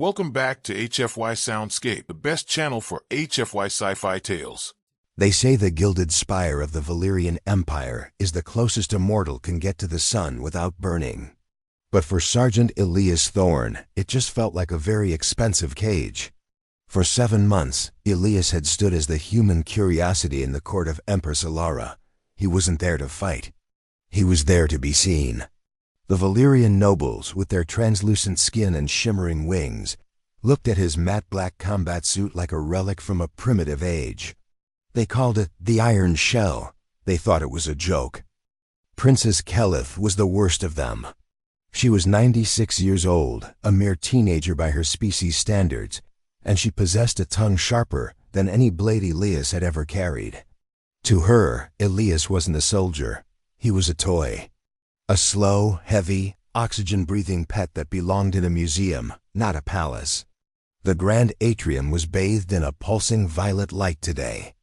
Welcome back to HFY Soundscape, the best channel for HFY sci-fi tales. They say the gilded spire of the Valerion Empire is the closest a mortal can get to the sun without burning. But for Sergeant Elias Thorne, it just felt like a very expensive cage. For 7 months, Elias had stood as the human curiosity in the court of Empress Alara. He wasn't there to fight. He was there to be seen. The Valerian nobles, with their translucent skin and shimmering wings, looked at his matte black combat suit like a relic from a primitive age. They called it the Iron Shell. They thought it was a joke. Princess Kaelith was the worst of them. She was 96 years old, a mere teenager by her species standards, and she possessed a tongue sharper than any blade Elias had ever carried. To her, Elias wasn't a soldier. He was a toy. A slow, heavy, oxygen-breathing pet that belonged in a museum, not a palace. The grand atrium was bathed in a pulsing violet light today.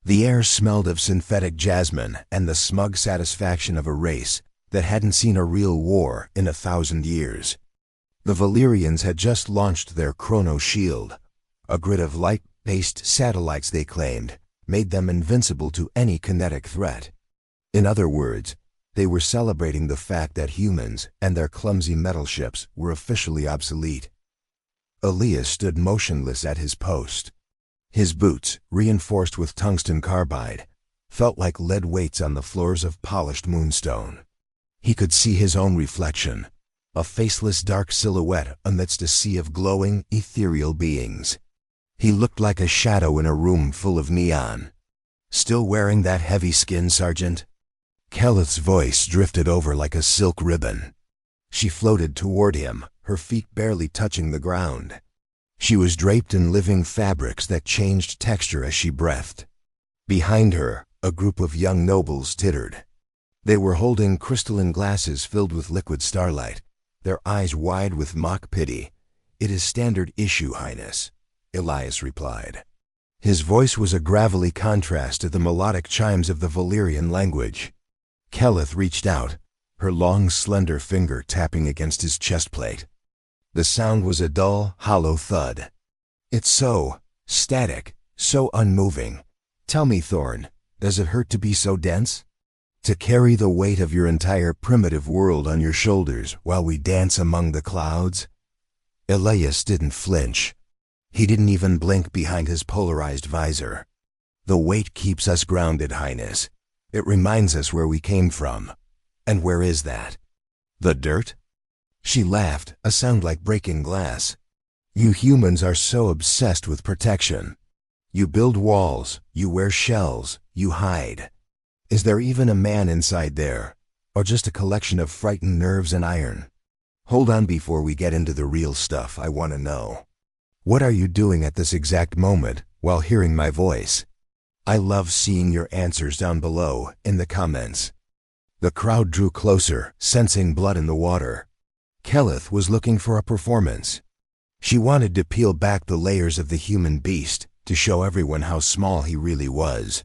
The air smelled of synthetic jasmine and the smug satisfaction of a race that hadn't seen a real war in 1,000 years. The Valerians had just launched their chrono shield. A grid of light-based satellites, they claimed, made them invincible to any kinetic threat. In other words, they were celebrating the fact that humans and their clumsy metal ships were officially obsolete. Elias stood motionless at his post. His boots, reinforced with tungsten carbide, felt like lead weights on the floors of polished moonstone. He could see his own reflection, a faceless dark silhouette amidst a sea of glowing, ethereal beings. He looked like a shadow in a room full of neon. "Still wearing that heavy skin, Sergeant?" Kaelith's voice drifted over like a silk ribbon. She floated toward him, her feet barely touching the ground. She was draped in living fabrics that changed texture as she breathed. Behind her, a group of young nobles tittered. They were holding crystalline glasses filled with liquid starlight, their eyes wide with mock pity. "It is standard issue, Highness," Elias replied. His voice was a gravelly contrast to the melodic chimes of the Valerian language. Kaelith reached out, her long, slender finger tapping against his chest plate. The sound was a dull, hollow thud. "It's so static, so unmoving. Tell me, Thorne, does it hurt to be so dense? To carry the weight of your entire primitive world on your shoulders while we dance among the clouds?" Elias didn't flinch. He didn't even blink behind his polarized visor. "The weight keeps us grounded, Highness. It reminds us where we came from. And where is that? The dirt?" She laughed, a sound like breaking glass. "You humans are so obsessed with protection. You build walls, you wear shells, you hide. Is there even a man inside there, or just a collection of frightened nerves and iron? Hold on before we get into the real stuff. I want to know. What are you doing at this exact moment while hearing my voice? I love seeing your answers down below in the comments." The crowd drew closer, sensing blood in the water. Kaelith was looking for a performance. She wanted to peel back the layers of the human beast to show everyone how small he really was.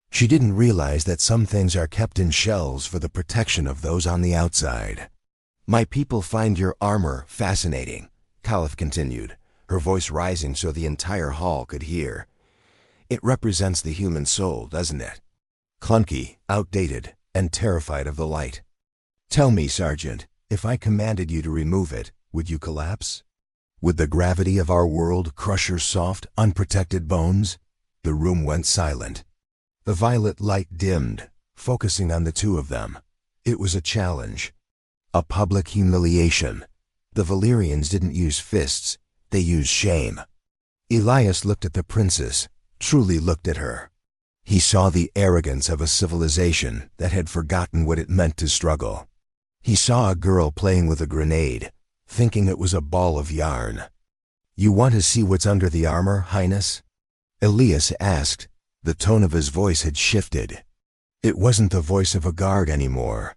She didn't realize that some things are kept in shells for the protection of those on the outside. "My people find your armor fascinating," Kaelith continued, her voice rising so the entire hall could hear. "It represents the human soul, doesn't it? Clunky, outdated, and terrified of the light. Tell me, Sergeant, if I commanded you to remove it, would you collapse? Would the gravity of our world crush your soft, unprotected bones?" The room went silent. The violet light dimmed, focusing on the two of them. It was a challenge. A public humiliation. The Valerians didn't use fists, they used shame. Elias looked at the princess, truly looked at her. He saw the arrogance of a civilization that had forgotten what it meant to struggle. He saw a girl playing with a grenade, thinking it was a ball of yarn. "You want to see what's under the armor, Highness?" Elias asked. The tone of his voice had shifted. It wasn't the voice of a guard anymore.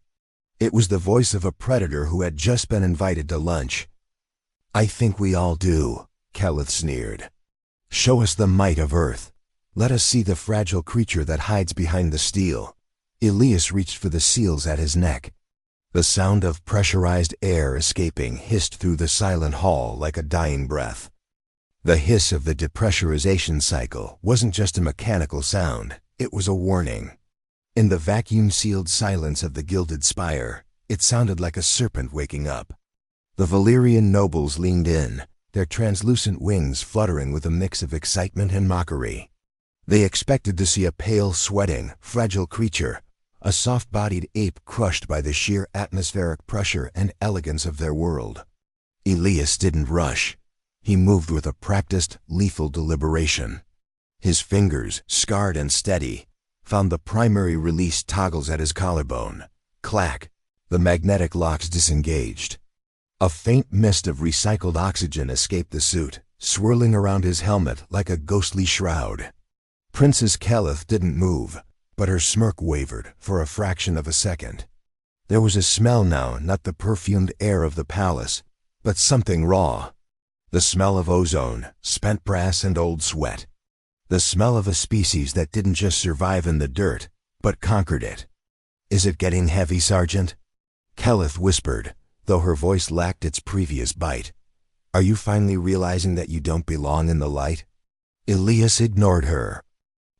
It was the voice of a predator who had just been invited to lunch. "I think we all do," Kaelith sneered. "Show us the might of Earth. Let us see the fragile creature that hides behind the steel." Elias reached for the seals at his neck. The sound of pressurized air escaping hissed through the silent hall like a dying breath. The hiss of the depressurization cycle wasn't just a mechanical sound, it was a warning. In the vacuum-sealed silence of the gilded spire, it sounded like a serpent waking up. The Valerion nobles leaned in, their translucent wings fluttering with a mix of excitement and mockery. They expected to see a pale, sweating, fragile creature, a soft-bodied ape crushed by the sheer atmospheric pressure and elegance of their world. Elias didn't rush. He moved with a practiced, lethal deliberation. His fingers, scarred and steady, found the primary release toggles at his collarbone. Clack! The magnetic locks disengaged. A faint mist of recycled oxygen escaped the suit, swirling around his helmet like a ghostly shroud. Princess Kaelith didn't move, but her smirk wavered for a fraction of a second. There was a smell now, not the perfumed air of the palace, but something raw. The smell of ozone, spent brass and old sweat. The smell of a species that didn't just survive in the dirt, but conquered it. "Is it getting heavy, Sergeant?" Kaelith whispered, though her voice lacked its previous bite. "Are you finally realizing that you don't belong in the light?" Elias ignored her.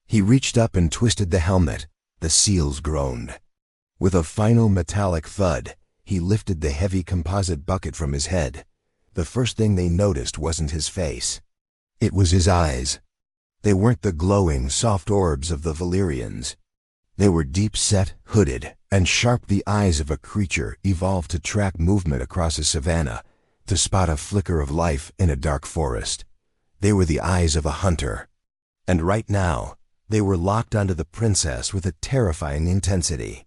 He reached up and twisted the helmet. The seals groaned. With a final metallic thud, he lifted the heavy composite bucket from his head. The first thing they noticed wasn't his face. It was his eyes. They weren't the glowing, soft orbs of the Valerians. They were deep-set, hooded, and sharp, the eyes of a creature evolved to track movement across a savanna, to spot a flicker of life in a dark forest. They were the eyes of a hunter. And right now, they were locked onto the princess with a terrifying intensity.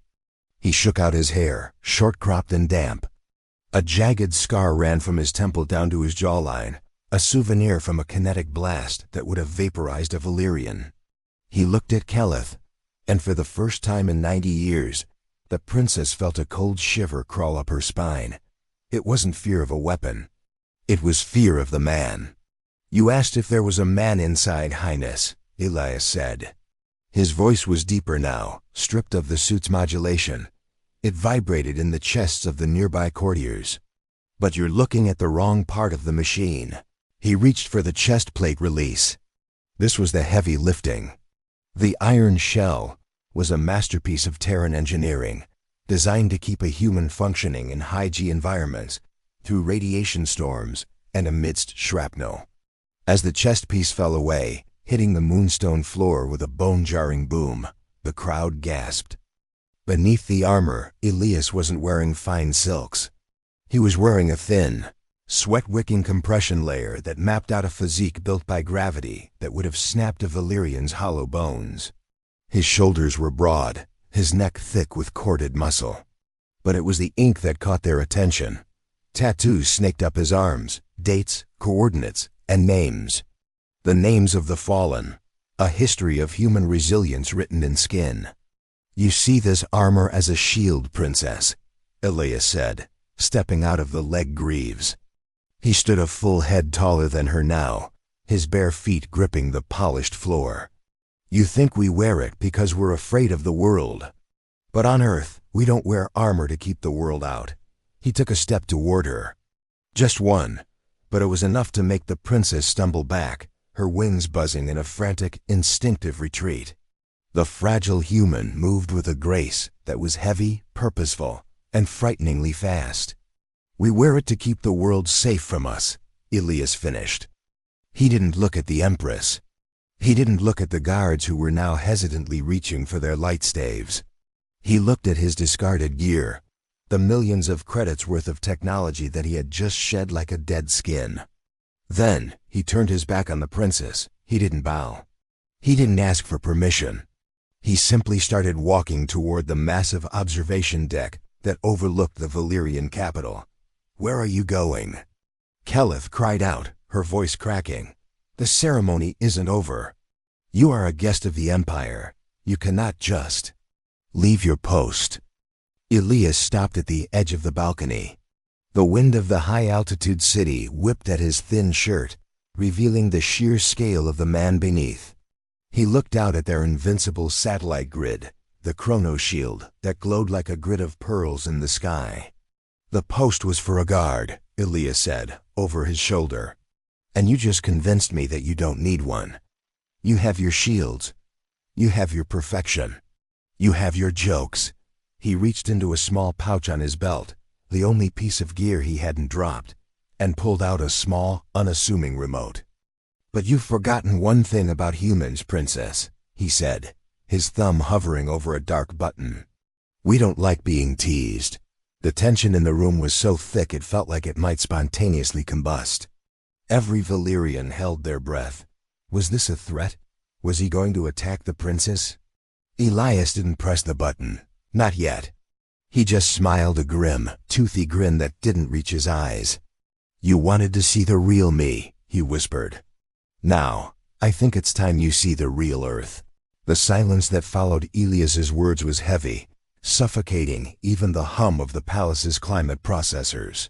He shook out his hair, short-cropped and damp. A jagged scar ran from his temple down to his jawline, a souvenir from a kinetic blast that would have vaporized a Valerian. He looked at Kaelith, and for the first time in 90 years, the princess felt a cold shiver crawl up her spine. It wasn't fear of a weapon. It was fear of the man. "You asked if there was a man inside, Highness," Elias said. His voice was deeper now, stripped of the suit's modulation. It vibrated in the chests of the nearby courtiers. "But you're looking at the wrong part of the machine." He reached for the chest plate release. This was the heavy lifting. The iron shell was a masterpiece of Terran engineering, designed to keep a human functioning in high-G environments, through radiation storms and amidst shrapnel. As the chest piece fell away, hitting the moonstone floor with a bone-jarring boom, the crowd gasped. Beneath the armor, Elias wasn't wearing fine silks. He was wearing a thin, sweat-wicking compression layer that mapped out a physique built by gravity that would have snapped a Valerian's hollow bones. His shoulders were broad, his neck thick with corded muscle. But it was the ink that caught their attention. Tattoos snaked up his arms, dates, coordinates, and names. The names of the fallen, a history of human resilience written in skin. "You see this armor as a shield, Princess," Elias said, stepping out of the leg greaves. He stood a full head taller than her now, his bare feet gripping the polished floor. "You think we wear it because we're afraid of the world. But on Earth, we don't wear armor to keep the world out." He took a step toward her. Just one, but it was enough to make the princess stumble back, her wings buzzing in a frantic, instinctive retreat. The fragile human moved with a grace that was heavy, purposeful, and frighteningly fast. "We wear it to keep the world safe from us," Elias finished. He didn't look at the Empress. He didn't look at the guards who were now hesitantly reaching for their light staves. He looked at his discarded gear, the millions of credits worth of technology that he had just shed like a dead skin. Then he turned his back on the princess. He didn't bow. He didn't ask for permission. He simply started walking toward the massive observation deck that overlooked the Valerian capital. "Where are you going?" Kaelith cried out, her voice cracking. "The ceremony isn't over. You are a guest of the Empire. You cannot just leave your post." Elias stopped at the edge of the balcony. The wind of the high-altitude city whipped at his thin shirt, revealing the sheer scale of the man beneath. He looked out at their invincible satellite grid, the chrono shield that glowed like a grid of pearls in the sky. "The post was for a guard," Elias said, over his shoulder. "And you just convinced me that you don't need one. You have your shields. You have your perfection. You have your jokes." He reached into a small pouch on his belt, the only piece of gear he hadn't dropped, and pulled out a small, unassuming remote. "But you've forgotten one thing about humans, Princess," he said, his thumb hovering over a dark button. "We don't like being teased." The tension in the room was so thick it felt like it might spontaneously combust. Every Valerian held their breath. Was this a threat? Was he going to attack the princess? Elias didn't press the button. Not yet. He just smiled a grim, toothy grin that didn't reach his eyes. "You wanted to see the real me," he whispered. "Now, I think it's time you see the real Earth." The silence that followed Elias's words was heavy, suffocating even the hum of the palace's climate processors.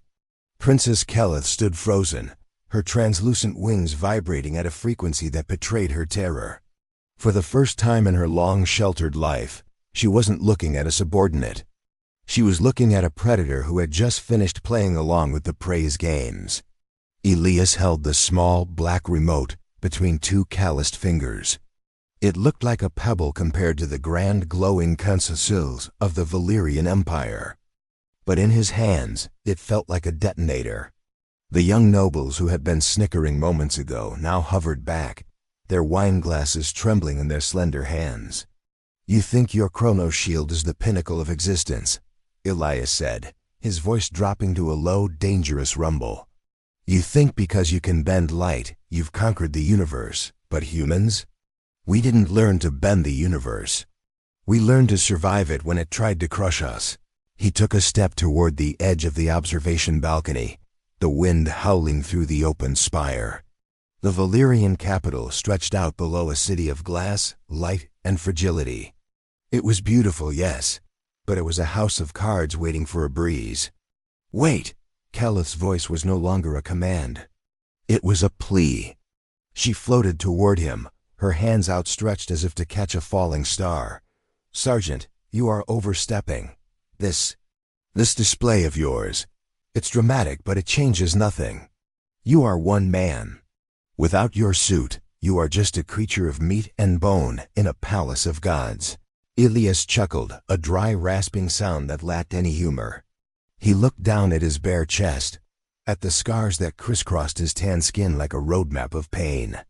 Princess Kaelith stood frozen, her translucent wings vibrating at a frequency that betrayed her terror. For the first time in her long sheltered life, she wasn't looking at a subordinate. She was looking at a predator who had just finished playing along with the prey's games. Elias held the small, black remote between two calloused fingers. It looked like a pebble compared to the grand glowing consoles of the Valerion Empire. But in his hands, it felt like a detonator. The young nobles who had been snickering moments ago now hovered back, their wine glasses trembling in their slender hands. "You think your chrono shield is the pinnacle of existence," Elias said, his voice dropping to a low, dangerous rumble. "You think because you can bend light, you've conquered the universe, but humans? We didn't learn to bend the universe. We learned to survive it when it tried to crush us." He took a step toward the edge of the observation balcony, the wind howling through the open spire. The Valerian capital stretched out below a city of glass, light, and fragility. It was beautiful, yes, but it was a house of cards waiting for a breeze. "Wait!" Kaelith's voice was no longer a command. It was a plea. She floated toward him, her hands outstretched as if to catch a falling star. "Sergeant, you are overstepping. This display of yours, it's dramatic, but it changes nothing. You are one man. Without your suit, you are just a creature of meat and bone in a palace of gods." Elias chuckled, a dry, rasping sound that lacked any humor. He looked down at his bare chest, at the scars that crisscrossed his tan skin like a roadmap of pain.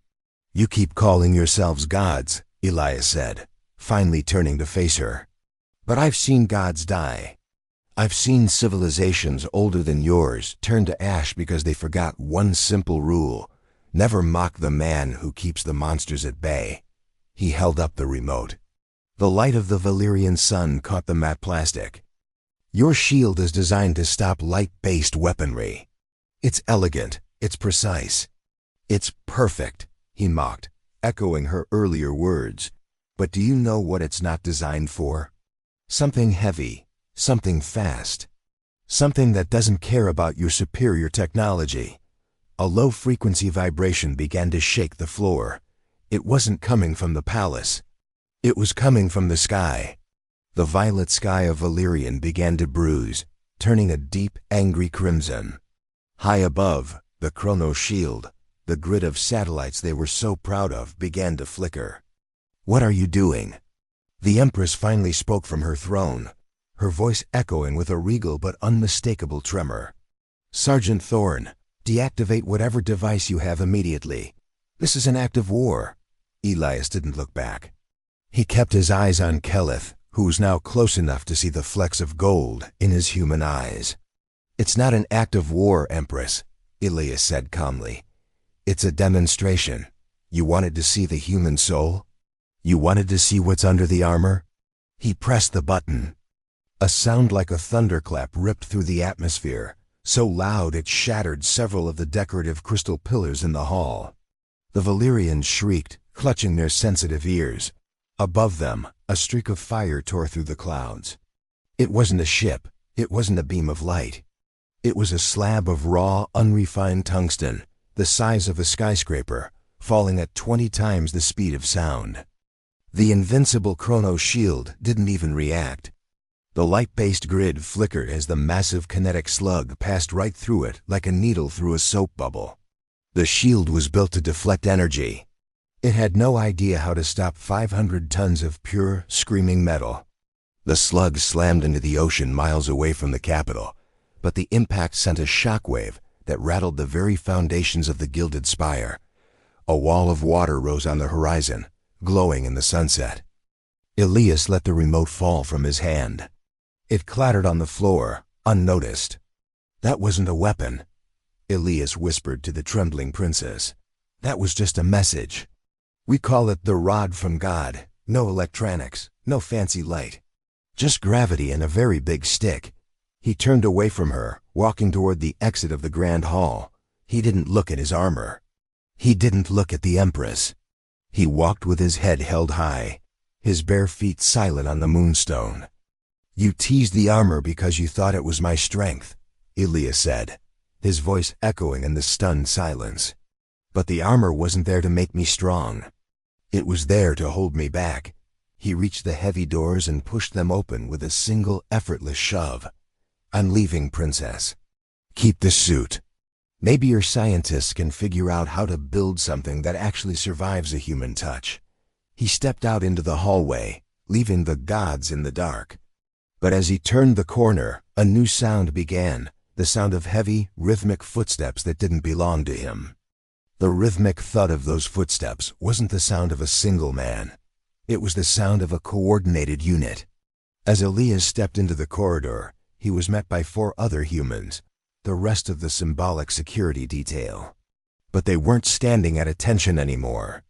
"You keep calling yourselves gods," Elias said, finally turning to face her. "But I've seen gods die. I've seen civilizations older than yours turn to ash because they forgot one simple rule: never mock the man who keeps the monsters at bay." He held up the remote. The light of the Valerian sun caught the matte plastic. "Your shield is designed to stop light-based weaponry. It's elegant, it's precise. It's perfect," he mocked, echoing her earlier words. "But do you know what it's not designed for? Something heavy, something fast. Something that doesn't care about your superior technology." A low-frequency vibration began to shake the floor. It wasn't coming from the palace. It was coming from the sky. The violet sky of Valerion began to bruise, turning a deep, angry crimson. High above, the chrono shield, the grid of satellites they were so proud of, began to flicker. "What are you doing?" The Empress finally spoke from her throne, her voice echoing with a regal but unmistakable tremor. "Sergeant Thorne, deactivate whatever device you have immediately. This is an act of war." Elias didn't look back. He kept his eyes on Kaelith, who was now close enough to see the flecks of gold in his human eyes. "It's not an act of war, Empress," Elias said calmly. "It's a demonstration. You wanted to see the human soul? You wanted to see what's under the armor?" He pressed the button. A sound like a thunderclap ripped through the atmosphere, so loud it shattered several of the decorative crystal pillars in the hall. The Valerians shrieked, clutching their sensitive ears. Above them, a streak of fire tore through the clouds. It wasn't a ship, it wasn't a beam of light. It was a slab of raw, unrefined tungsten, the size of a skyscraper, falling at 20 times the speed of sound. The invincible chrono shield didn't even react. The light-based grid flickered as the massive kinetic slug passed right through it like a needle through a soap bubble. The shield was built to deflect energy. It had no idea how to stop 500 tons of pure, screaming metal. The slug slammed into the ocean miles away from the capital, but the impact sent a shockwave that rattled the very foundations of the gilded spire. A wall of water rose on the horizon, glowing in the sunset. Elias let the remote fall from his hand. It clattered on the floor, unnoticed. "That wasn't a weapon," Elias whispered to the trembling princess. "That was just a message. We call it the rod from God. No electronics, no fancy light. Just gravity and a very big stick." He turned away from her, walking toward the exit of the Grand Hall. He didn't look at his armor. He didn't look at the Empress. He walked with his head held high, his bare feet silent on the moonstone. "You teased the armor because you thought it was my strength," Elias said, his voice echoing in the stunned silence. "But the armor wasn't there to make me strong. It was there to hold me back." He reached the heavy doors and pushed them open with a single effortless shove. "I'm leaving, Princess. Keep the suit. Maybe your scientists can figure out how to build something that actually survives a human touch." He stepped out into the hallway, leaving the gods in the dark. But as he turned the corner, a new sound began, the sound of heavy, rhythmic footsteps that didn't belong to him. The rhythmic thud of those footsteps wasn't the sound of a single man. It was the sound of a coordinated unit. As Elias stepped into the corridor, he was met by 4 other humans, the rest of the symbolic security detail. But they weren't standing at attention anymore.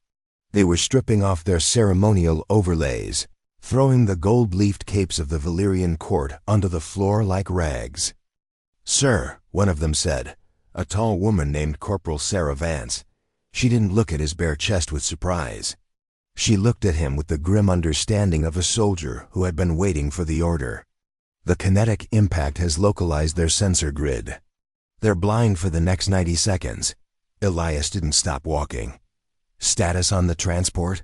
They were stripping off their ceremonial overlays, throwing the gold-leafed capes of the Valerion court onto the floor like rags. "Sir," one of them said, a tall woman named Corporal Sarah Vance. She didn't look at his bare chest with surprise. She looked at him with the grim understanding of a soldier who had been waiting for the order. "The kinetic impact has localized their sensor grid. They're blind for the next 90 seconds. Elias didn't stop walking. "Status on the transport?"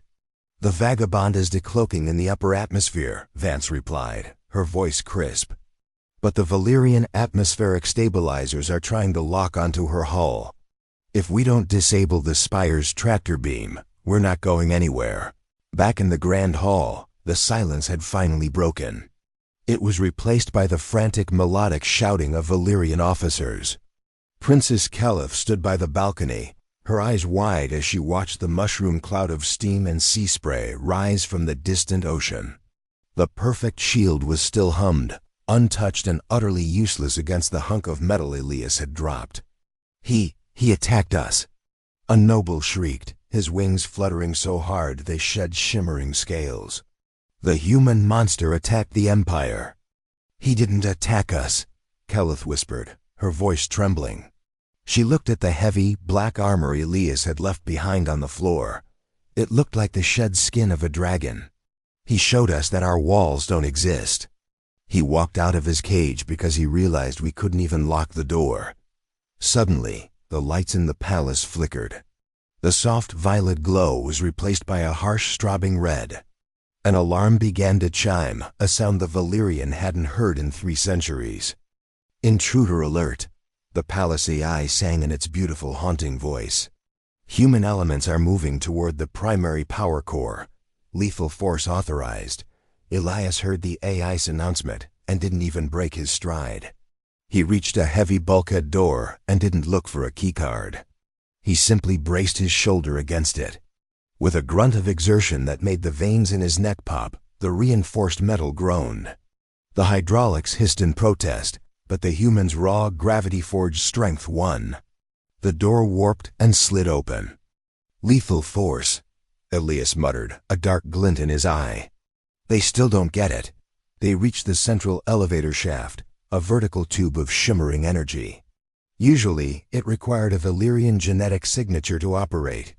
"The vagabond is decloaking in the upper atmosphere," Vance replied, her voice crisp. "But the Valerian atmospheric stabilizers are trying to lock onto her hull. If we don't disable the spire's tractor beam, we're not going anywhere." Back in the Grand Hall, the silence had finally broken. It was replaced by the frantic melodic shouting of Valerian officers. Princess Kaelith stood by the balcony, her eyes wide as she watched the mushroom cloud of steam and sea spray rise from the distant ocean. The perfect shield was still hummed, untouched and utterly useless against the hunk of metal Elias had dropped. He attacked us," a noble shrieked, his wings fluttering so hard they shed shimmering scales. "The human monster attacked the Empire." "He didn't attack us," Kaelith whispered, her voice trembling. She looked at the heavy, black armor Elias had left behind on the floor. It looked like the shed skin of a dragon. "He showed us that our walls don't exist. He walked out of his cage because he realized we couldn't even lock the door." Suddenly, the lights in the palace flickered. The soft violet glow was replaced by a harsh throbbing red. An alarm began to chime, a sound the Valerian hadn't heard in 3 centuries. "Intruder alert," the palace AI sang in its beautiful, haunting voice. "Human elements are moving toward the primary power core. Lethal force authorized." Elias heard the AI's announcement and didn't even break his stride. He reached a heavy bulkhead door and didn't look for a keycard. He simply braced his shoulder against it. With a grunt of exertion that made the veins in his neck pop, the reinforced metal groaned. The hydraulics hissed in protest, but the human's raw, gravity-forged strength won. The door warped and slid open. "Lethal force," Elias muttered, a dark glint in his eye. "They still don't get it." They reached the central elevator shaft, a vertical tube of shimmering energy. Usually, it required a Valerian genetic signature to operate.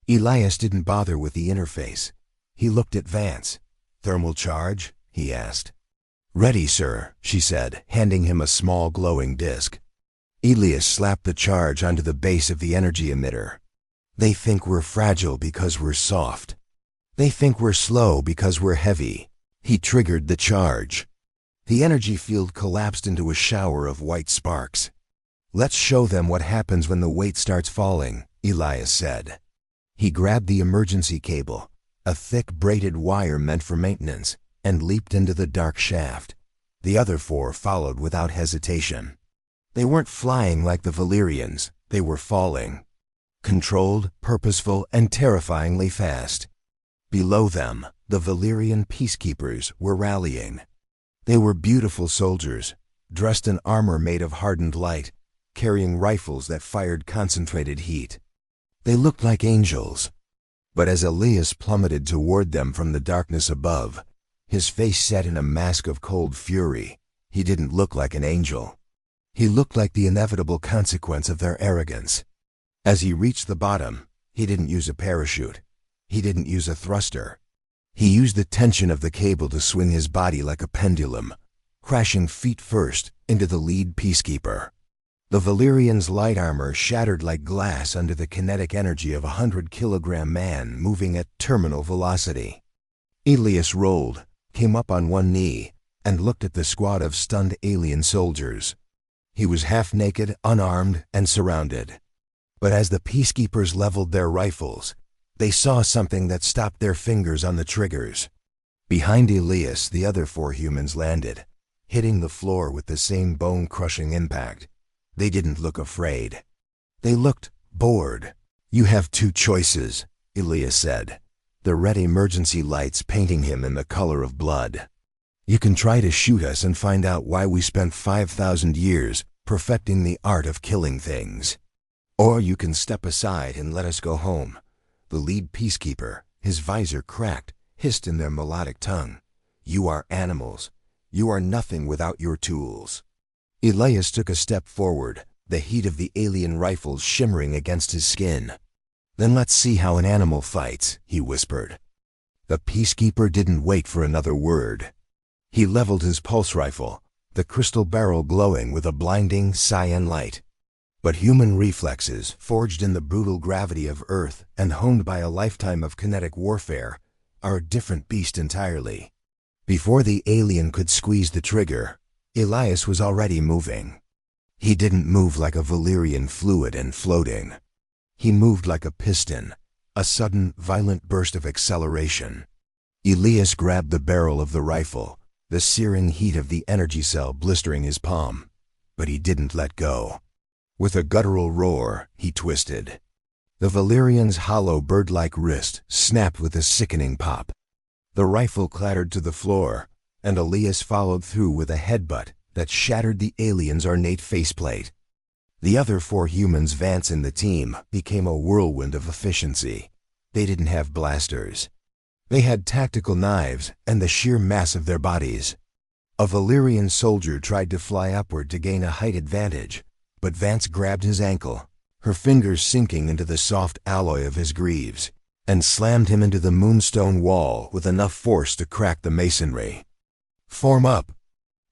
Elias didn't bother with the interface. He looked at Vance. "Thermal charge?" he asked. "Ready, sir," she said, handing him a small glowing disk. Elias slapped the charge onto the base of the energy emitter. "They think we're fragile because we're soft." They think we're slow because we're heavy. He triggered the charge. The energy field collapsed into a shower of white sparks. Let's show them what happens when the weight starts falling, Elias said. He grabbed the emergency cable, a thick braided wire meant for maintenance, and leaped into the dark shaft. The other four followed without hesitation. They weren't flying like the Valerians, they were falling. Controlled, purposeful, and terrifyingly fast. Below them, the Valerian peacekeepers were rallying. They were beautiful soldiers, dressed in armor made of hardened light, carrying rifles that fired concentrated heat. They looked like angels. But as Elias plummeted toward them from the darkness above, his face set in a mask of cold fury. He didn't look like an angel. He looked like the inevitable consequence of their arrogance. As he reached the bottom, he didn't use a parachute. He didn't use a thruster. He used the tension of the cable to swing his body like a pendulum, crashing feet first into the lead peacekeeper. The Valerian's light armor shattered like glass under the kinetic energy of a 100-kilogram man moving at terminal velocity. Elias rolled, came up on one knee, and looked at the squad of stunned alien soldiers. He was half-naked, unarmed, and surrounded. But as the peacekeepers leveled their rifles, they saw something that stopped their fingers on the triggers. Behind Elias, the other four humans landed, hitting the floor with the same bone-crushing impact. They didn't look afraid. They looked bored. "You have two choices," Elias said, the red emergency lights painting him in the color of blood. "You can try to shoot us and find out why we spent 5,000 years perfecting the art of killing things. Or you can step aside and let us go home." The lead peacekeeper, his visor cracked, hissed in their melodic tongue, "You are animals. You are nothing without your tools." Elias took a step forward, the heat of the alien rifles shimmering against his skin. "Then let's see how an animal fights," he whispered. The peacekeeper didn't wait for another word. He leveled his pulse rifle, the crystal barrel glowing with a blinding cyan light. But human reflexes, forged in the brutal gravity of Earth and honed by a lifetime of kinetic warfare, are a different beast entirely. Before the alien could squeeze the trigger, Elias was already moving. He didn't move like a Valerian fluid and floating. He moved like a piston, a sudden, violent burst of acceleration. Elias grabbed the barrel of the rifle, the searing heat of the energy cell blistering his palm, but he didn't let go. With a guttural roar, he twisted. The Valerian's hollow bird-like wrist snapped with a sickening pop. The rifle clattered to the floor, and Elias followed through with a headbutt that shattered the alien's ornate faceplate. The other four humans Vance in the team became a whirlwind of efficiency. They didn't have blasters. They had tactical knives and the sheer mass of their bodies. A Valerian soldier tried to fly upward to gain a height advantage, but Vance grabbed his ankle, her fingers sinking into the soft alloy of his greaves, and slammed him into the moonstone wall with enough force to crack the masonry. "Form up,"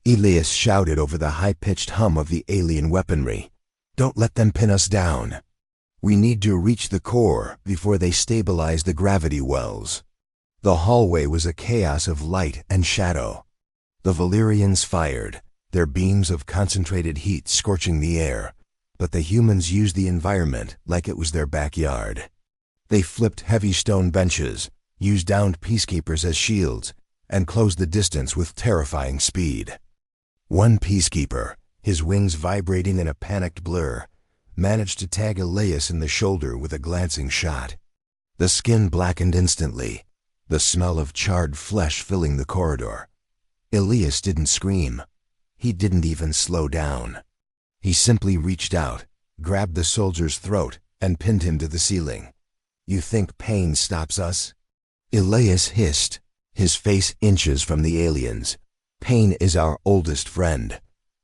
Elias shouted over the high-pitched hum of the alien weaponry. "Don't let them pin us down. We need to reach the core before they stabilize the gravity wells." The hallway was a chaos of light and shadow. The Valerians fired, their beams of concentrated heat scorching the air, but the humans used the environment like it was their backyard. They flipped heavy stone benches, used downed peacekeepers as shields, and closed the distance with terrifying speed. One peacekeeper, his wings vibrating in a panicked blur, managed to tag Elias in the shoulder with a glancing shot. The skin blackened instantly, the smell of charred flesh filling the corridor. Elias didn't scream. He didn't even slow down. He simply reached out, grabbed the soldier's throat, and pinned him to the ceiling. "You think pain stops us?" Elias hissed, his face inches from the aliens. "Pain is our oldest friend."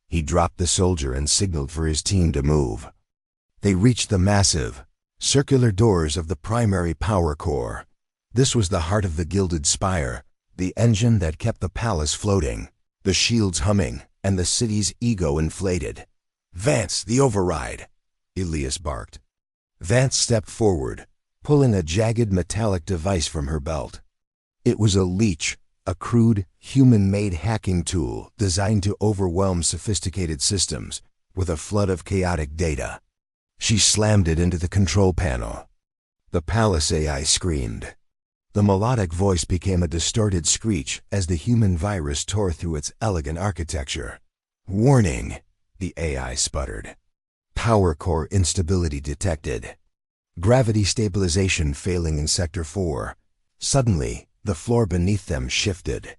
He dropped the soldier and signaled for his team to move. They reached the massive, circular doors of the primary power core. This was the heart of the gilded spire, the engine that kept the palace floating, the shields humming, and the city's ego inflated. "Vance, the override!" Elias barked. Vance stepped forward, pulling a jagged metallic device from her belt. It was a leech, a crude, human-made hacking tool designed to overwhelm sophisticated systems with a flood of chaotic data. She slammed it into the control panel. The palace AI screamed. The melodic voice became a distorted screech as the human virus tore through its elegant architecture. "Warning," the AI sputtered. "Power core instability detected. Gravity stabilization failing in Sector 4. Suddenly, the floor beneath them shifted.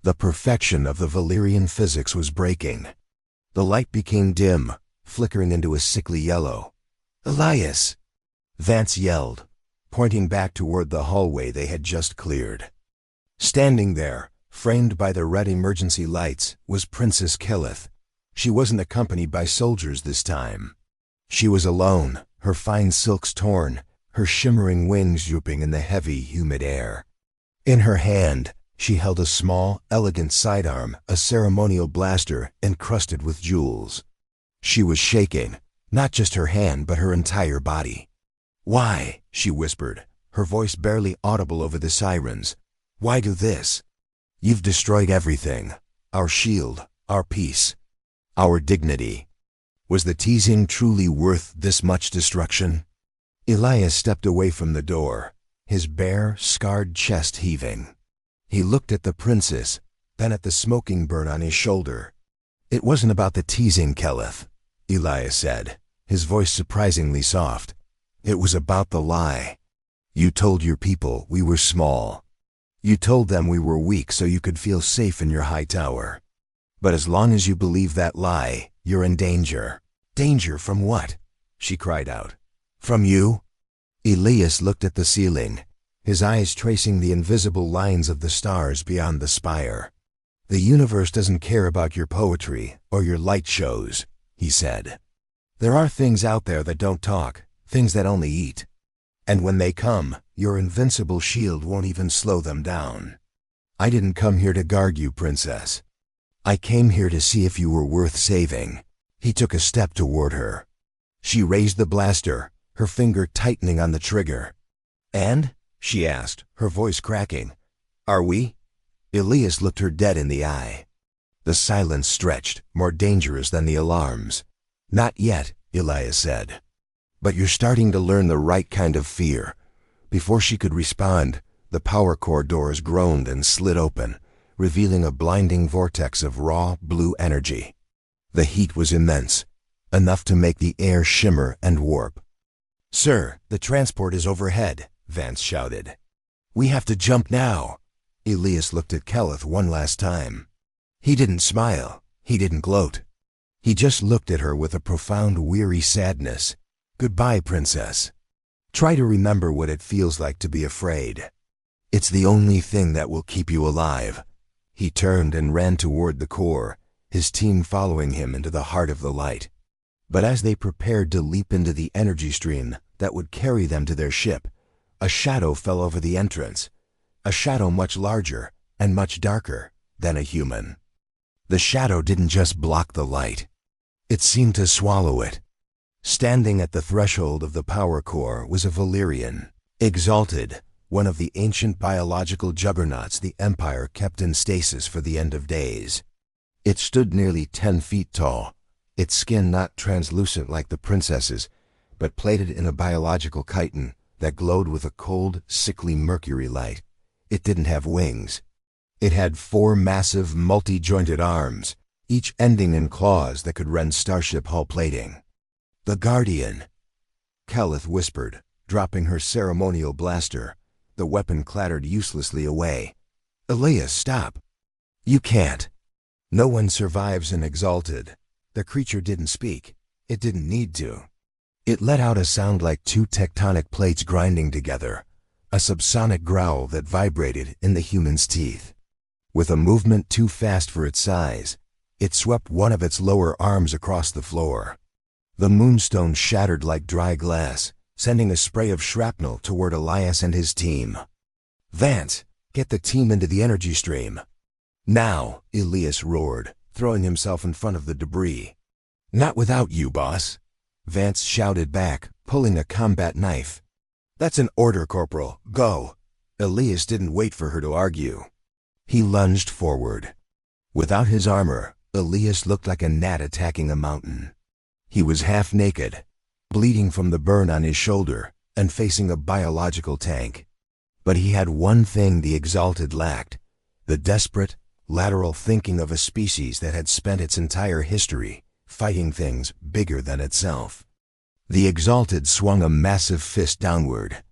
The perfection of the Valerian physics was breaking. The light became dim, flickering into a sickly yellow. "Elias!" Vance yelled, pointing back toward the hallway they had just cleared. Standing there, framed by the red emergency lights, was Princess Kaelith. She wasn't accompanied by soldiers this time. She was alone, her fine silks torn, her shimmering wings drooping in the heavy, humid air. In her hand, she held a small, elegant sidearm, a ceremonial blaster encrusted with jewels. She was shaking, not just her hand but her entire body. "Why?" she whispered, her voice barely audible over the sirens. "Why do this? You've destroyed everything. Our shield, our peace, our dignity. Was the teasing truly worth this much destruction?" Elias stepped away from the door, his bare, scarred chest heaving. He looked at the princess, then at the smoking burn on his shoulder. "It wasn't about the teasing, Kaelith," Elias said, his voice surprisingly soft. "It was about the lie. You told your people we were small. You told them we were weak so you could feel safe in your high tower. But as long as you believe that lie, you're in danger." "Danger from what?" she cried out. "From you?" Elias looked at the ceiling, his eyes tracing the invisible lines of the stars beyond the spire. "The universe doesn't care about your poetry or your light shows," he said. "There are things out there that don't talk, things that only eat. And when they come, your invincible shield won't even slow them down. I didn't come here to guard you, princess. I came here to see if you were worth saving." He took a step toward her. She raised the blaster, her finger tightening on the trigger. "And?" she asked, her voice cracking. "Are we?" Elias looked her dead in the eye. The silence stretched, more dangerous than the alarms. "Not yet," Elias said. "But you're starting to learn the right kind of fear." Before she could respond, the power core doors groaned and slid open, revealing a blinding vortex of raw, blue energy. The heat was immense, enough to make the air shimmer and warp. "Sir, the transport is overhead," Vance shouted. "We have to jump now." Elias looked at Kaelith one last time. He didn't smile, he didn't gloat. He just looked at her with a profound, weary sadness. "Goodbye, princess. Try to remember what it feels like to be afraid. It's the only thing that will keep you alive." He turned and ran toward the core, his team following him into the heart of the light. But as they prepared to leap into the energy stream that would carry them to their ship, a shadow fell over the entrance, a shadow much larger and much darker than a human. The shadow didn't just block the light. It seemed to swallow it. Standing at the threshold of the power core was a Valerian, exalted, one of the ancient biological juggernauts the Empire kept in stasis for the end of days. It stood nearly 10 feet tall, its skin not translucent like the princess's, but plated in a biological chitin that glowed with a cold, sickly mercury light. It didn't have wings. It had 4 massive, multi-jointed arms, each ending in claws that could rend starship hull plating. "The Guardian," Kaelith whispered, dropping her ceremonial blaster. The weapon clattered uselessly away. "Elias, stop. You can't." "No one survives an exalted." The creature didn't speak. It didn't need to. It let out a sound like 2 tectonic plates grinding together, a subsonic growl that vibrated in the human's teeth. With a movement too fast for its size, it swept one of its lower arms across the floor. The moonstone shattered like dry glass, sending a spray of shrapnel toward Elias and his team. "Vance, get the team into the energy stream." "Now," Elias roared, throwing himself in front of the debris. "Not without you, boss," Vance shouted back, pulling a combat knife. "That's an order, Corporal. Go." Elias didn't wait for her to argue. He lunged forward. Without his armor, Elias looked like a gnat attacking a mountain. He was half naked, bleeding from the burn on his shoulder, and facing a biological tank. But he had one thing the Exalted lacked: the desperate, lateral thinking of a species that had spent its entire history fighting things bigger than itself. The Exalted swung a massive fist downward.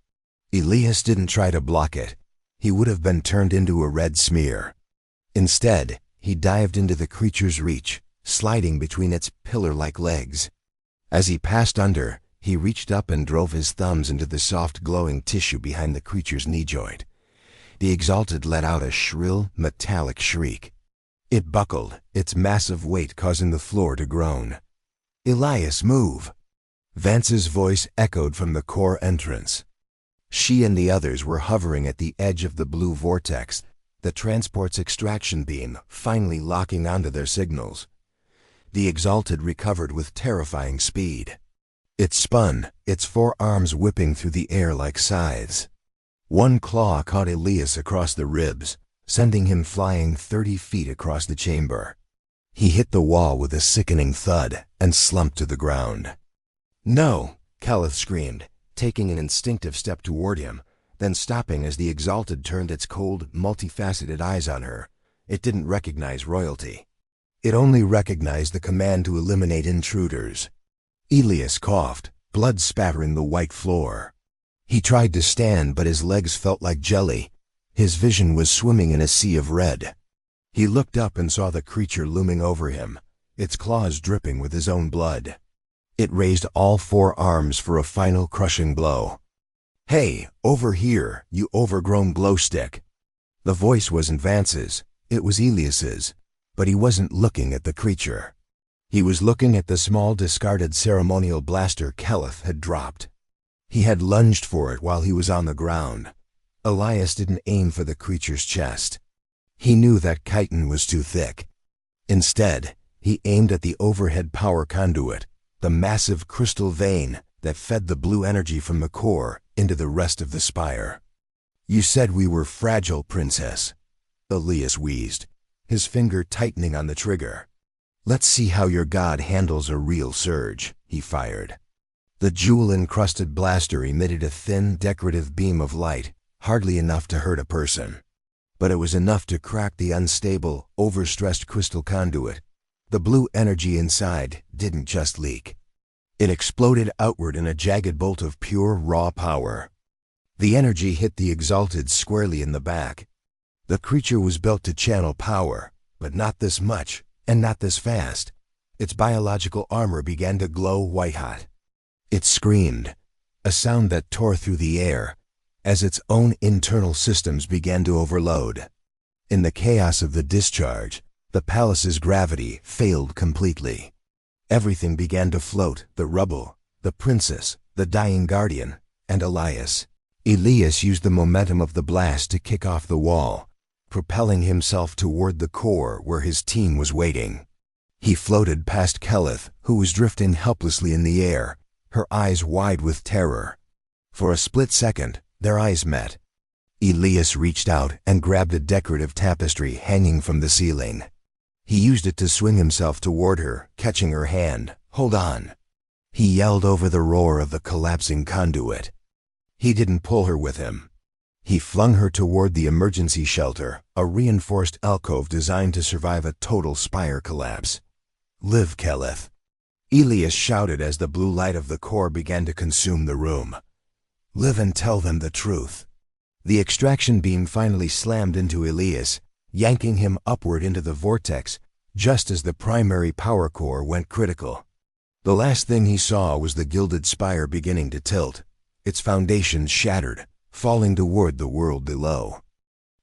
Elias didn't try to block it. He would have been turned into a red smear. Instead, he dived into the creature's reach, sliding between its pillar-like legs. As he passed under, he reached up and drove his thumbs into the soft glowing tissue behind the creature's knee joint. The Exalted let out a shrill, metallic shriek. It buckled, its massive weight causing the floor to groan. "Elias, move!" Vance's voice echoed from the core entrance. She and the others were hovering at the edge of the blue vortex, the transport's extraction beam finally locking onto their signals. The Exalted recovered with terrifying speed. It spun, its forearms whipping through the air like scythes. One claw caught Elias across the ribs, sending him flying 30 feet across the chamber. He hit the wall with a sickening thud and slumped to the ground. "No!" Kaelith screamed, taking an instinctive step toward him, then stopping as the Exalted turned its cold, multifaceted eyes on her. It didn't recognize royalty. It only recognized the command to eliminate intruders. Elias coughed, blood spattering the white floor. He tried to stand, but his legs felt like jelly. His vision was swimming in a sea of red. He looked up and saw the creature looming over him, its claws dripping with his own blood. It raised all 4 arms for a final crushing blow. "Hey, over here, you overgrown glowstick!" The voice wasn't Vance's, it was Elias's, but he wasn't looking at the creature. He was looking at the small discarded ceremonial blaster Kaelith had dropped. He had lunged for it while he was on the ground. Elias didn't aim for the creature's chest. He knew that chitin was too thick. Instead, he aimed at the overhead power conduit, the massive crystal vein that fed the blue energy from the core into the rest of the spire. "You said we were fragile, Princess," Elias wheezed, his finger tightening on the trigger. "Let's see how your god handles a real surge," he fired. The jewel-encrusted blaster emitted a thin, decorative beam of light, hardly enough to hurt a person. But it was enough to crack the unstable, overstressed crystal conduit. The blue energy inside didn't just leak. It exploded outward in a jagged bolt of pure, raw power. The energy hit the Exalted squarely in the back. The creature was built to channel power, but not this much, and not this fast. Its biological armor began to glow white-hot. It screamed, a sound that tore through the air, as its own internal systems began to overload. In the chaos of the discharge, the palace's gravity failed completely. Everything began to float: the rubble, the princess, the dying guardian, and Elias. Elias used the momentum of the blast to kick off the wall, propelling himself toward the core where his team was waiting. He floated past Kaelith, who was drifting helplessly in the air, her eyes wide with terror. For a split second, their eyes met. Elias reached out and grabbed a decorative tapestry hanging from the ceiling. He used it to swing himself toward her, catching her hand. "Hold on!" He yelled over the roar of the collapsing conduit. He didn't pull her with him. He flung her toward the emergency shelter, a reinforced alcove designed to survive a total spire collapse. "Live, Kaelith!" Elias shouted as the blue light of the core began to consume the room. "Live and tell them the truth." The extraction beam finally slammed into Elias, yanking him upward into the vortex, just as the primary power core went critical. The last thing he saw was the gilded spire beginning to tilt, its foundations shattered, falling toward the world below.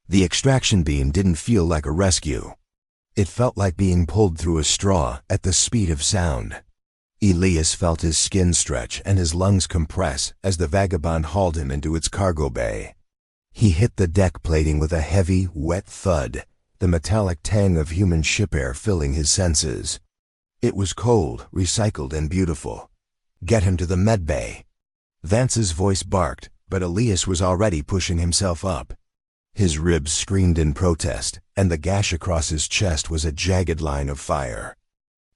The extraction beam didn't feel like a rescue. It felt like being pulled through a straw at the speed of sound. Elias felt his skin stretch and his lungs compress as the vagabond hauled him into its cargo bay. He hit the deck plating with a heavy, wet thud, the metallic tang of human ship air filling his senses. It was cold, recycled, and beautiful. "Get him to the med bay." Vance's voice barked, but Elias was already pushing himself up. His ribs screamed in protest, and the gash across his chest was a jagged line of fire.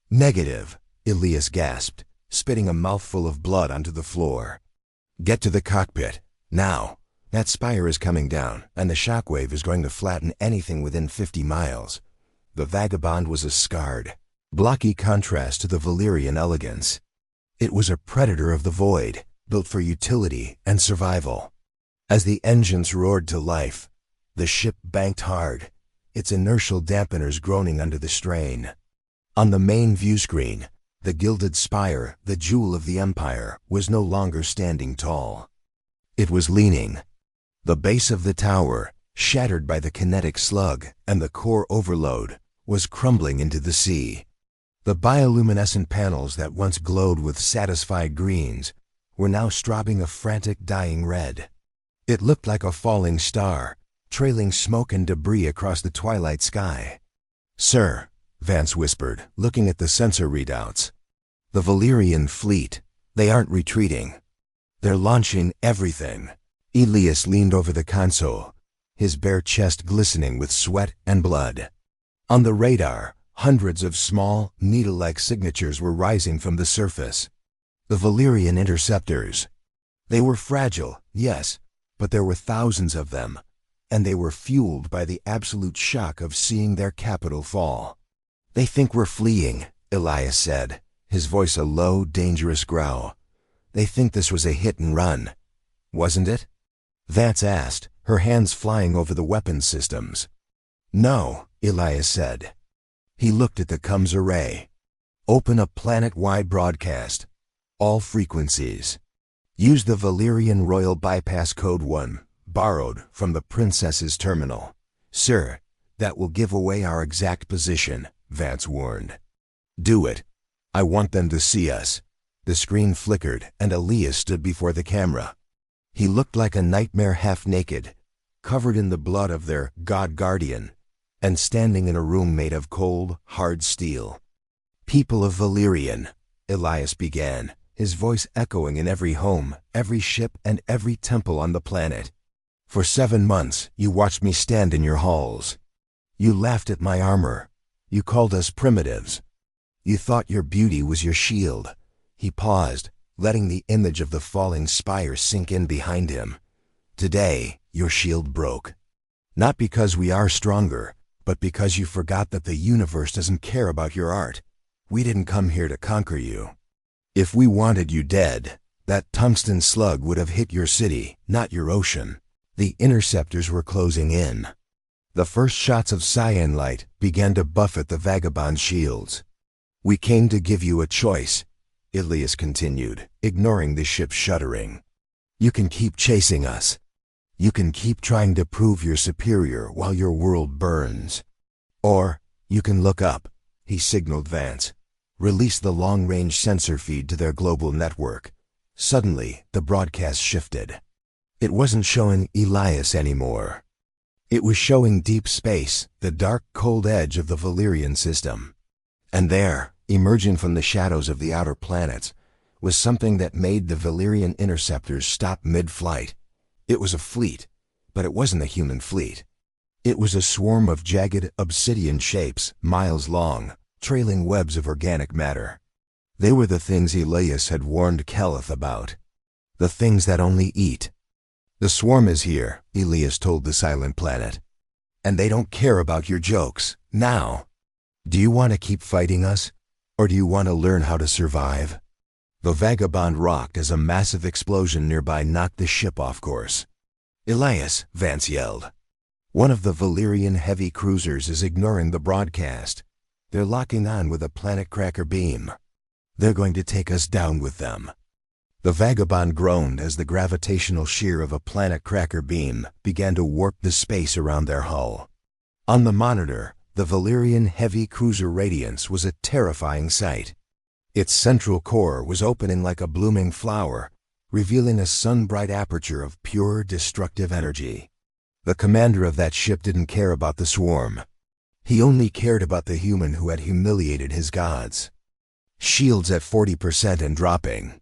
"Negative," Elias gasped, spitting a mouthful of blood onto the floor. "Get to the cockpit, now. That spire is coming down, and the shockwave is going to flatten anything within 50 miles. The vagabond was a scarred, blocky contrast to the Valerian elegance. It was a predator of the void, built for utility and survival. As the engines roared to life, the ship banked hard, its inertial dampeners groaning under the strain. On the main view screen, the gilded spire, the jewel of the Empire, was no longer standing tall. It was leaning. The base of the tower, shattered by the kinetic slug and the core overload, was crumbling into the sea. The bioluminescent panels that once glowed with satisfied greens were now strobing a frantic dying red. It looked like a falling star, trailing smoke and debris across the twilight sky. "Sir," Vance whispered, looking at the sensor readouts. "The Valerian fleet, they aren't retreating. They're launching everything." Elias leaned over the console, his bare chest glistening with sweat and blood. On the radar, hundreds of small, needle-like signatures were rising from the surface. The Valerian interceptors. They were fragile, yes, but there were thousands of them, and they were fueled by the absolute shock of seeing their capital fall. "They think we're fleeing," Elias said, his voice a low, dangerous growl. "They think this was a hit and run. Wasn't it?" Vance asked, her hands flying over the weapons systems. "No," Elias said. He looked at the comms array. "Open a planet-wide broadcast. All frequencies. Use the Valerian Royal Bypass Code 1, borrowed from the Princess's terminal." "Sir, that will give away our exact position," Vance warned. "Do it. I want them to see us." The screen flickered, and Elias stood before the camera. He looked like a nightmare half-naked, covered in the blood of their God Guardian, and standing in a room made of cold, hard steel. "People of Valerian," Elias began, his voice echoing in every home, every ship, and every temple on the planet. "For 7 months, you watched me stand in your halls. You laughed at my armor. You called us primitives. You thought your beauty was your shield." He paused, letting the image of the falling spire sink in behind him. "Today, your shield broke. Not because we are stronger, but because you forgot that the universe doesn't care about your art. We didn't come here to conquer you. If we wanted you dead, that tungsten slug would have hit your city, not your ocean." The interceptors were closing in. The first shots of cyan light began to buffet the vagabond shields. "We came to give you a choice," Elias continued, ignoring the ship's shuddering. "You can keep chasing us. You can keep trying to prove you're superior while your world burns. Or you can look up," he signaled Vance. "Release the long-range sensor feed to their global network." Suddenly, the broadcast shifted. It wasn't showing Elias anymore. It was showing deep space, the dark, cold edge of the Valerian system. And there, emerging from the shadows of the outer planets, was something that made the Valerian interceptors stop mid-flight. It was a fleet, but it wasn't a human fleet. It was a swarm of jagged, obsidian shapes, miles long, trailing webs of organic matter. They were the things Elias had warned Kaelith about. The things that only eat. "The swarm is here," Elias told the silent planet. "And they don't care about your jokes, now. Do you want to keep fighting us? Or do you want to learn how to survive?" The vagabond rocked as a massive explosion nearby knocked the ship off course. "Elias," Vance yelled. "One of the Valerian heavy cruisers is ignoring the broadcast. They're locking on with a planet cracker beam. They're going to take us down with them." The vagabond groaned as the gravitational shear of a planet cracker beam began to warp the space around their hull. On the monitor, the Valerian heavy cruiser Radiance was a terrifying sight. Its central core was opening like a blooming flower, revealing a sun-bright aperture of pure, destructive energy. The commander of that ship didn't care about the swarm. He only cared about the human who had humiliated his gods. "Shields at 40% and dropping."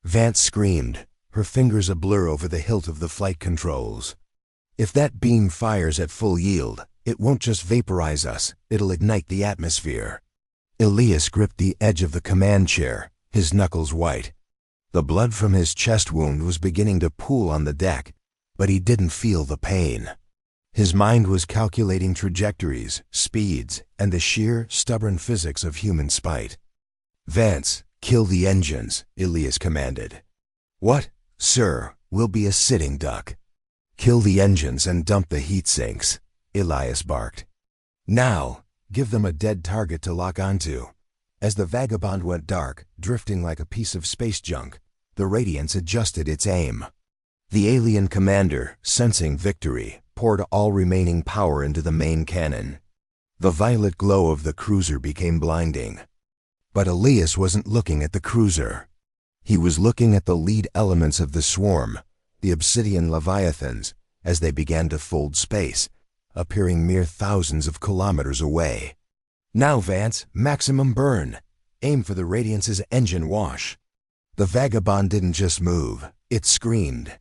Vance screamed, her fingers a blur over the hilt of the flight controls. If that beam fires at full yield, it won't just vaporize us, it'll ignite the atmosphere. Elias gripped the edge of the command chair, his knuckles white. The blood from his chest wound was beginning to pool on the deck, but he didn't feel the pain. His mind was calculating trajectories, speeds, and the sheer, stubborn physics of human spite. "Vance, kill the engines," Elias commanded. "What? Sir, we'll be a sitting duck." "Kill the engines and dump the heat sinks," Elias barked. "Now, give them a dead target to lock onto." As the Vagabond went dark, drifting like a piece of space junk, the Radiance adjusted its aim. The alien commander, sensing victory, poured all remaining power into the main cannon. The violet glow of the cruiser became blinding. But Elias wasn't looking at the cruiser. He was looking at the lead elements of the swarm, the obsidian leviathans, as they began to fold space, appearing mere thousands of kilometers away. "Now, Vance, maximum burn. Aim for the Radiance's engine wash." The Vagabond didn't just move, it screamed.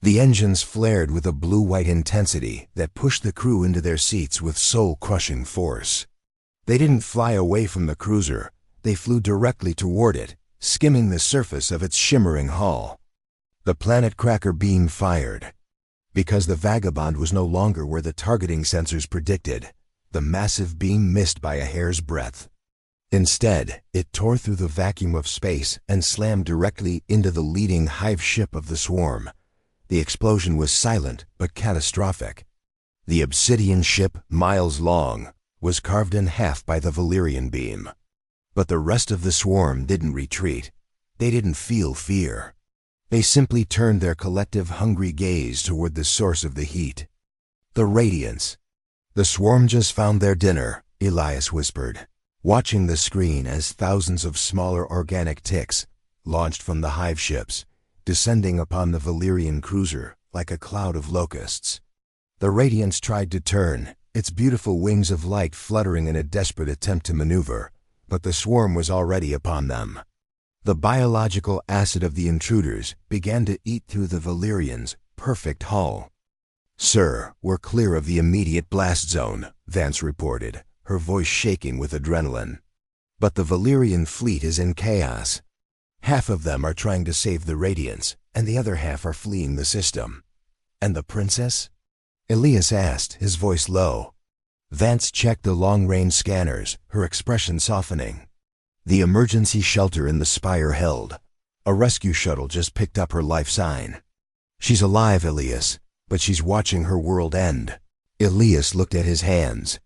The engines flared with a blue-white intensity that pushed the crew into their seats with soul-crushing force. They didn't fly away from the cruiser, they flew directly toward it, skimming the surface of its shimmering hull. The planet cracker beam fired. Because the Vagabond was no longer where the targeting sensors predicted, the massive beam missed by a hair's breadth. Instead, it tore through the vacuum of space and slammed directly into the leading hive ship of the swarm. The explosion was silent but catastrophic. The obsidian ship, miles long, was carved in half by the Valerion beam. But the rest of the swarm didn't retreat. They didn't feel fear. They simply turned their collective hungry gaze toward the source of the heat. The Radiance. "The swarm just found their dinner," Elias whispered, watching the screen as thousands of smaller organic ticks, launched from the hive ships, descending upon the Valerian cruiser like a cloud of locusts. The Radiance tried to turn, its beautiful wings of light fluttering in a desperate attempt to maneuver, but the swarm was already upon them. The biological acid of the intruders began to eat through the Valerian's perfect hull. "Sir, we're clear of the immediate blast zone," Vance reported, her voice shaking with adrenaline. "But the Valerian fleet is in chaos. Half of them are trying to save the Radiance, and the other half are fleeing the system." "And the princess?" Elias asked, his voice low. Vance checked the long-range scanners, her expression softening. "The emergency shelter in the spire held. A rescue shuttle just picked up her life sign. She's alive, Elias, but she's watching her world end." Elias looked at his hands.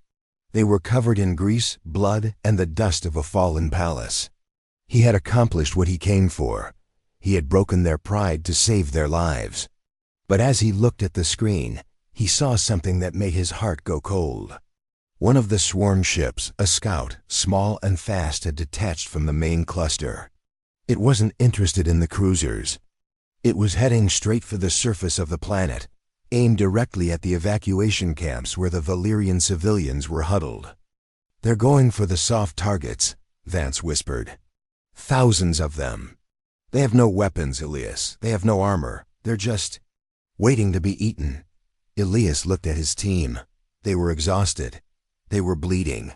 They were covered in grease, blood, and the dust of a fallen palace. He had accomplished what he came for. He had broken their pride to save their lives. But as he looked at the screen, he saw something that made his heart go cold. One of the swarm ships, a scout, small and fast, had detached from the main cluster. It wasn't interested in the cruisers. It was heading straight for the surface of the planet, aimed directly at the evacuation camps where the Valerian civilians were huddled. "They're going for the soft targets," Vance whispered. "Thousands of them. They have no weapons, Elias. They have no armor. They're just waiting to be eaten." Elias looked at his team. They were exhausted. They were bleeding.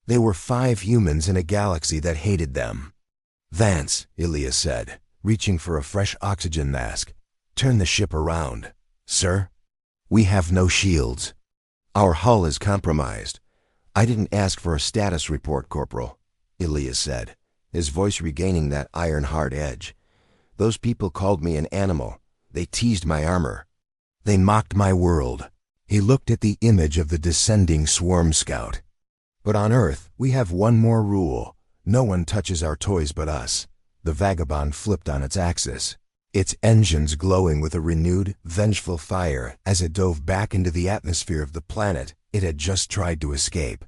They were 5 humans in a galaxy that hated them. "Vance," Elias said, reaching for a fresh oxygen mask, "turn the ship around." "Sir?" "We have no shields. Our hull is compromised." "I didn't ask for a status report, Corporal," Elias said, his voice regaining that iron-hard edge. "Those people called me an animal. They teased my armor. They mocked my world." He looked at the image of the descending swarm scout. "But on Earth, we have one more rule. No one touches our toys but us." The Vagabond flipped on its axis, its engines glowing with a renewed, vengeful fire as it dove back into the atmosphere of the planet it had just tried to escape.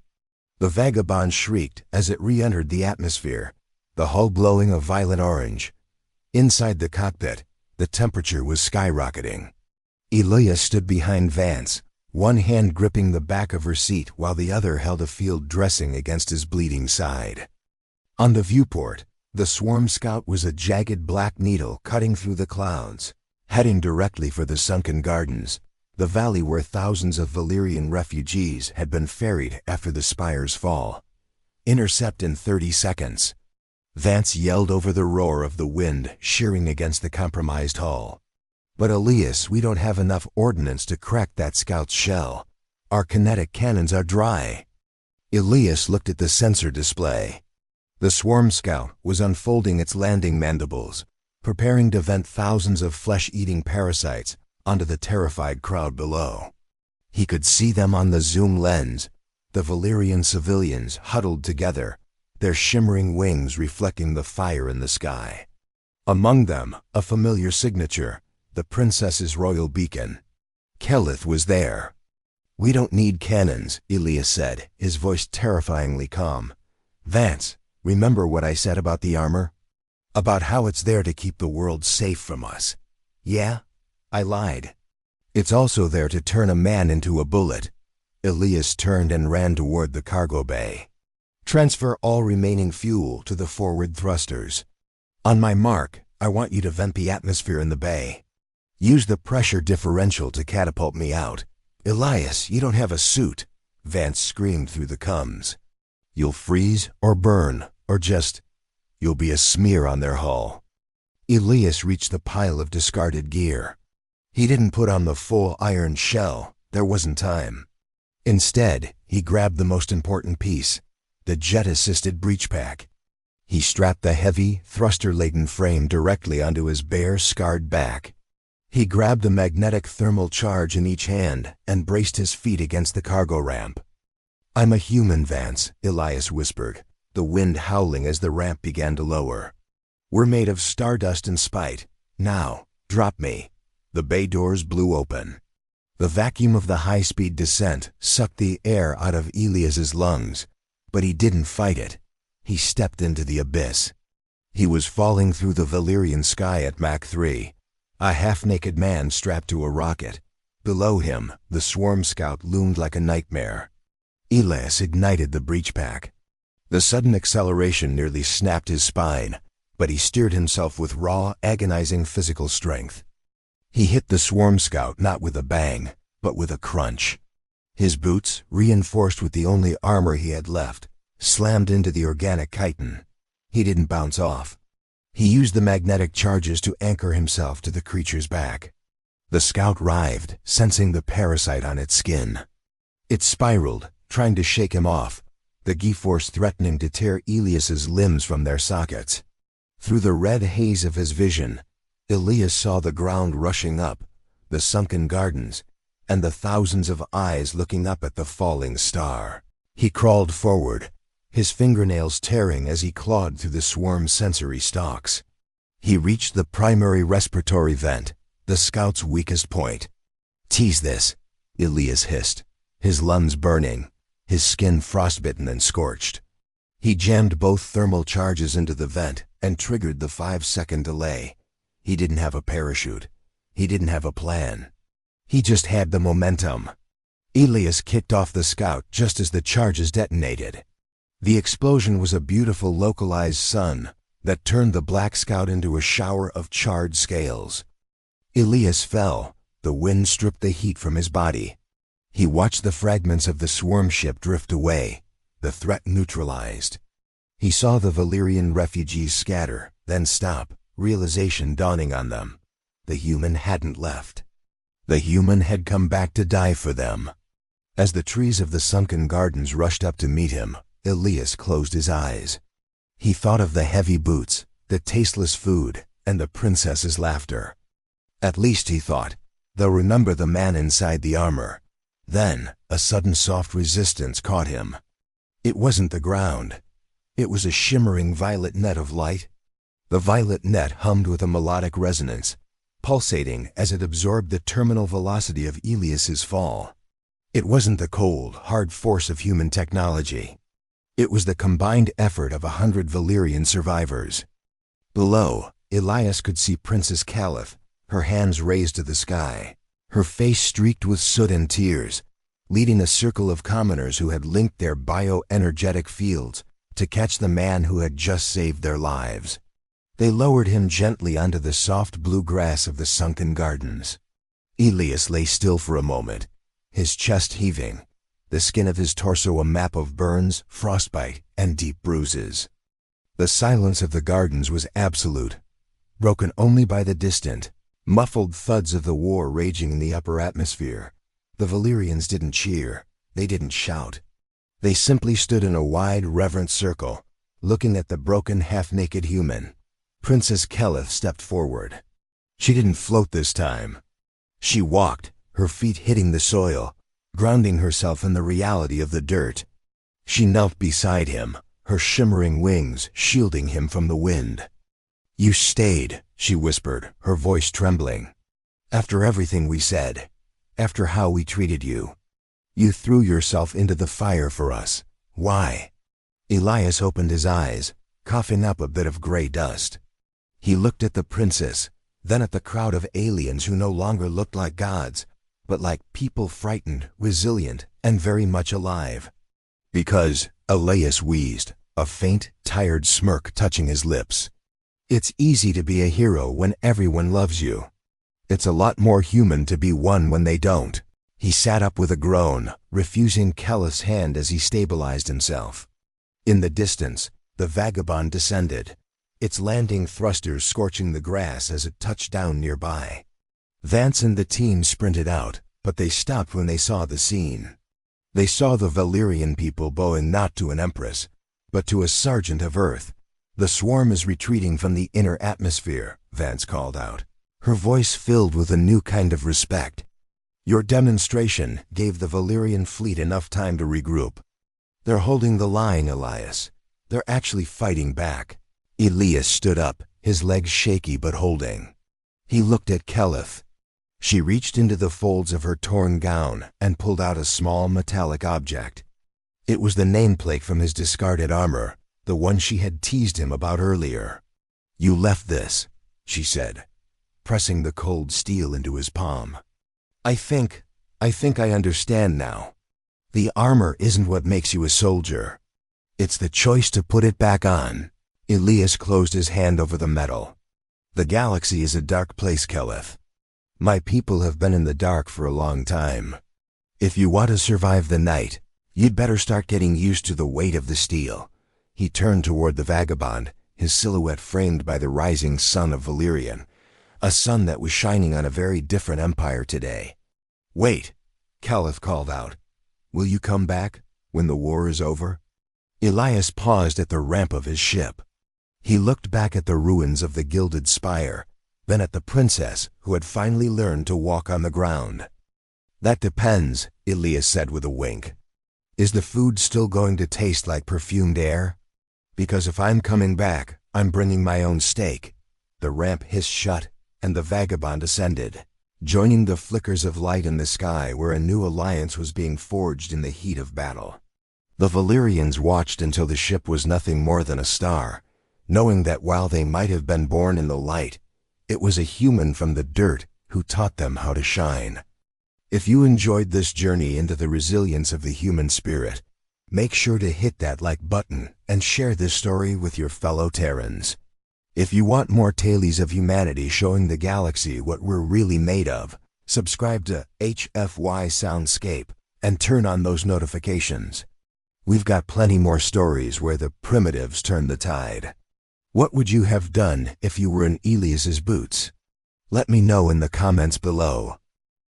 The Vagabond shrieked as it re-entered the atmosphere, the hull glowing a violet orange. Inside the cockpit, the temperature was skyrocketing. Elias stood behind Vance, one hand gripping the back of her seat while the other held a field dressing against his bleeding side. On the viewport, The swarm scout was a jagged black needle cutting through the clouds, heading directly for the sunken gardens, the valley where thousands of Valerian refugees had been ferried after the spire's fall. Intercept in 30 seconds. Vance yelled over the roar of the wind shearing against the compromised hull. But Elias, we don't have enough ordnance to crack that scout's shell. Our kinetic cannons are dry. Elias looked at the sensor display. The swarm scout was unfolding its landing mandibles, preparing to vent thousands of flesh-eating parasites onto the terrified crowd below. He could see them on the zoom lens, the Valerian civilians huddled together, their shimmering wings reflecting the fire in the sky. Among them, a familiar signature, the princess's royal beacon. Kaelith was there. "We don't need cannons," Elias said, his voice terrifyingly calm. "Vance, remember what I said about the armor? About how it's there to keep the world safe from us." "Yeah, I lied." "It's also there to turn a man into a bullet." Elias turned and ran toward the cargo bay. "Transfer all remaining fuel to the forward thrusters. On my mark, I want you to vent the atmosphere in the bay. Use the pressure differential to catapult me out." "Elias, you don't have a suit," Vance screamed through the comms. "You'll freeze or burn, or just, you'll be a smear on their hull." Elias reached the pile of discarded gear. He didn't put on the full iron shell, there wasn't time. Instead, he grabbed the most important piece, the jet-assisted breach pack. He strapped the heavy, thruster-laden frame directly onto his bare, scarred back. He grabbed the magnetic thermal charge in each hand and braced his feet against the cargo ramp. "I'm a human, Vance," Elias whispered, the wind howling as the ramp began to lower. "We're made of stardust and spite. Now, drop me." The bay doors blew open. The vacuum of the high-speed descent sucked the air out of Elias's lungs, but he didn't fight it. He stepped into the abyss. He was falling through the Valerian sky at Mach 3, a half-naked man strapped to a rocket. Below him, the swarm scout loomed like a nightmare. Elias ignited the breach pack. The sudden acceleration nearly snapped his spine, but he steered himself with raw, agonizing physical strength. He hit the swarm scout not with a bang, but with a crunch. His boots, reinforced with the only armor he had left, slammed into the organic chitin. He didn't bounce off. He used the magnetic charges to anchor himself to the creature's back. The scout writhed, sensing the parasite on its skin. It spiraled, trying to shake him off, the G-force threatening to tear Elias's limbs from their sockets. Through the red haze of his vision, Elias saw the ground rushing up, the sunken gardens, and the thousands of eyes looking up at the falling star. He crawled forward, his fingernails tearing as he clawed through the swarm's sensory stalks. He reached the primary respiratory vent, the scout's weakest point. "Tease this," Elias hissed, his lungs burning, his skin frostbitten and scorched. He jammed both thermal charges into the vent and triggered the 5-second delay. He didn't have a parachute. He didn't have a plan. He just had the momentum. Elias kicked off the scout just as the charges detonated. The explosion was a beautiful localized sun that turned the black scout into a shower of charred scales. Elias fell. The wind stripped the heat from his body. He watched the fragments of the swarm ship drift away, the threat neutralized. He saw the Valerian refugees scatter, then stop, realization dawning on them. The human hadn't left. The human had come back to die for them. As the trees of the sunken gardens rushed up to meet him, Elias closed his eyes. He thought of the heavy boots, the tasteless food, and the princess's laughter. At least, he thought, they'll remember the man inside the armor. Then, a sudden soft resistance caught him. It wasn't the ground. It was a shimmering violet net of light. The violet net hummed with a melodic resonance, pulsating as it absorbed the terminal velocity of Elias's fall. It wasn't the cold, hard force of human technology. It was the combined effort of 100 Valerian survivors. Below, Elias could see Princess Kaelith, her hands raised to the sky, her face streaked with soot and tears, leading a circle of commoners who had linked their bioenergetic fields to catch the man who had just saved their lives. They lowered him gently onto the soft blue grass of the sunken gardens. Elias lay still for a moment, his chest heaving, the skin of his torso a map of burns, frostbite, and deep bruises. The silence of the gardens was absolute, broken only by the distant, muffled thuds of the war raging in the upper atmosphere. The Valerians didn't cheer, they didn't shout. They simply stood in a wide, reverent circle, looking at the broken, half-naked human. Princess Kaelith stepped forward. She didn't float this time. She walked, her feet hitting the soil, grounding herself in the reality of the dirt. She knelt beside him, her shimmering wings shielding him from the wind. "You stayed," she whispered, her voice trembling. "After everything we said, after how we treated you. You threw yourself into the fire for us. Why?" Elias opened his eyes, coughing up a bit of gray dust. He looked at the princess, then at the crowd of aliens who no longer looked like gods, but like people frightened, resilient, and very much alive. "Because," Elias wheezed, a faint, tired smirk touching his lips, "it's easy to be a hero when everyone loves you. It's a lot more human to be one when they don't." He sat up with a groan, refusing Kaelith's hand as he stabilized himself. In the distance, the vagabond descended, its landing thrusters scorching the grass as it touched down nearby. Vance and the team sprinted out, but they stopped when they saw the scene. They saw the Valerian people bowing not to an empress, but to a sergeant of Earth. "The swarm is retreating from the inner atmosphere," Vance called out, her voice filled with a new kind of respect. "Your demonstration gave the Valerian fleet enough time to regroup. They're holding the line, Elias. They're actually fighting back." Elias stood up, his legs shaky but holding. He looked at Kaelith. She reached into the folds of her torn gown and pulled out a small metallic object. It was the nameplate from his discarded armor, the one she had teased him about earlier. "You left this," she said, pressing the cold steel into his palm. I think I understand now. The armor isn't what makes you a soldier. It's the choice to put it back on." Elias closed his hand over the metal. "The galaxy is a dark place, Kaelith. My people have been in the dark for a long time. If you want to survive the night, you'd better start getting used to the weight of the steel." He turned toward the vagabond, his silhouette framed by the rising sun of Valerian, a sun that was shining on a very different empire today. "Wait," Kaelith called out. "Will you come back when the war is over?" Elias paused at the ramp of his ship. He looked back at the ruins of the gilded spire, then at the princess who had finally learned to walk on the ground. "That depends," Elias said with a wink. "Is the food still going to taste like perfumed air? Because if I'm coming back, I'm bringing my own steak." The ramp hissed shut, and the vagabond ascended, joining the flickers of light in the sky where a new alliance was being forged in the heat of battle. The Valerians watched until the ship was nothing more than a star, knowing that while they might have been born in the light, it was a human from the dirt who taught them how to shine. If you enjoyed this journey into the resilience of the human spirit, make sure to hit that like button and share this story with your fellow Terrans. If you want more tales of humanity showing the galaxy what we're really made of, subscribe to HFY Soundscape and turn on those notifications. We've got plenty more stories where the primitives turn the tide. What would you have done if you were in Elias's boots? Let me know in the comments below.